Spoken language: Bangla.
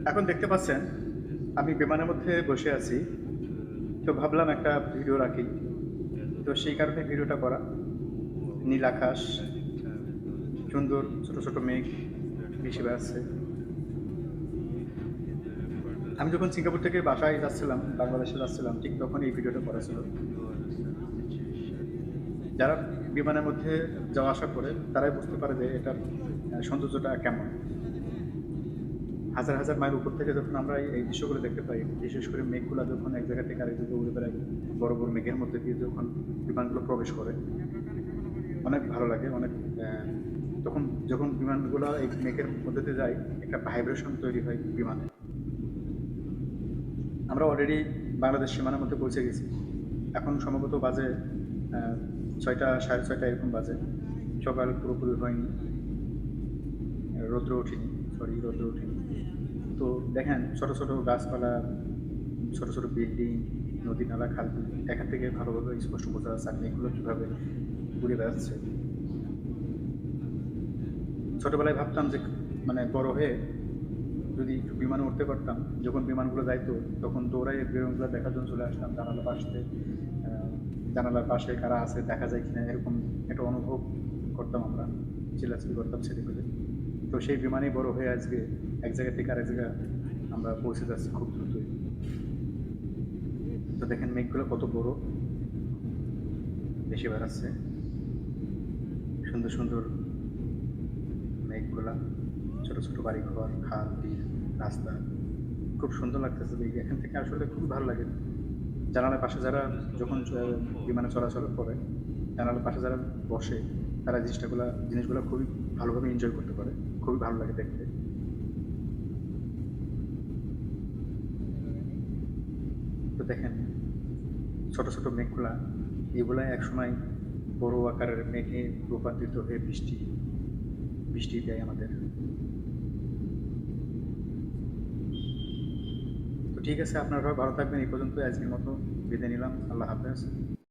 এখন দেখতে পাচ্ছেন আমি বিমানের মধ্যে বসে আছি। তো ভাবলাম একটা ভিডিও রাখি। তো সেই কারণে ভিডিওটা করা। নীল আকাশ, সুন্দর ছোট ছোট মেঘ ভেসে বেড়াচ্ছে। আমি যখন সিঙ্গাপুর থেকে বাসায় যাচ্ছিলাম, বাংলাদেশে যাচ্ছিলাম, ঠিক তখন এই ভিডিওটা করা ছিল। যারা বিমানের মধ্যে যাওয়া আসা করে তারাই বুঝতে পারে যে এটার সৌন্দর্যটা কেমন। হাজার হাজার মাইল উপর থেকে যখন আমরা এই দৃশ্যগুলো দেখতে পাই, বিশেষ করে মেঘগুলা যখন এক জায়গা থেকে আরেক জায়গায় উড়ে বেড়ায়, বড় বড় মেঘের মধ্যে দিয়ে যখন বিমানগুলো প্রবেশ করে, অনেক ভালো লাগে। অনেক তখন যখন বিমানগুলো এই মেঘের মধ্যে দিয়ে যায়, একটা ভাইব্রেশন তৈরি হয় বিমানে। আমরা অলরেডি বাংলাদেশ সীমানার মধ্যে পৌঁছে গেছি। এখন সম্ভবত বাজে 6টা, সাড়ে 6টা এরকম বাজে। সকাল পুরোপুরি হয়নি, রৌদ্র ওঠেনি, রৌদ্র ওঠেনি। তো দেখেন ছোট ছোট গাছপালা, ছোট ছোট বিল্ডিং, নদী নালা, খাল বিল, এখান থেকে ভালোভাবে স্পষ্ট বোঝা যাচ্ছে আর মেঘগুলো কীভাবে ঘুরে বেড়াচ্ছে। ছোটবেলায় ভাবতাম যে মানে বড় হয়ে যদি একটু বিমানে উঠতে পারতাম, যখন বিমানগুলো যাইতো তখন দৌড়াই বিমানগুলো দেখার জন্য চলে আসতাম জানালার পাশে। আহ, জানালার পাশে কারা আছে দেখা যায় কিনা, এরকম একটা অনুভব করতাম আমরা, চিল্লাচিল্লি করতাম ছেলেপেলে। তো সেই বিমানেই বড় হয়ে আজকে এক জায়গা থেকে আরেক জায়গা আমরা পৌঁছে যাচ্ছি খুব দ্রুতই। তো দেখেন মেঘগুলো কত বড়, বেশি বেড়াচ্ছে, সুন্দর সুন্দর মেঘগুলা, ছোট ছোট বাড়ি ঘর, খাল বিল, রাস্তা, খুব সুন্দর লাগতেছে দেখে। এখান থেকে আসলে খুব ভালো লাগে। জানালার পাশে যারা যখন বিমানে চলাচল করে, জানালার পাশে যারা বসে, তারা জিনিসগুলো খুবই ভালোভাবে এনজয় করতে পারে। খুবই ভালো লাগে দেখতে। তো দেখেন ছোট ছোট মেঘগুলা, এগুলাই একসময় বড় আকারের মেঘে রূপান্তরিত হয়ে বৃষ্টি বৃষ্টি দেয় আমাদের। তো ঠিক আছে, আপনারা ভালো থাকবেন। এই পর্যন্ত আজকের মতো বিদায় নিলাম। আল্লাহ হাফেজ।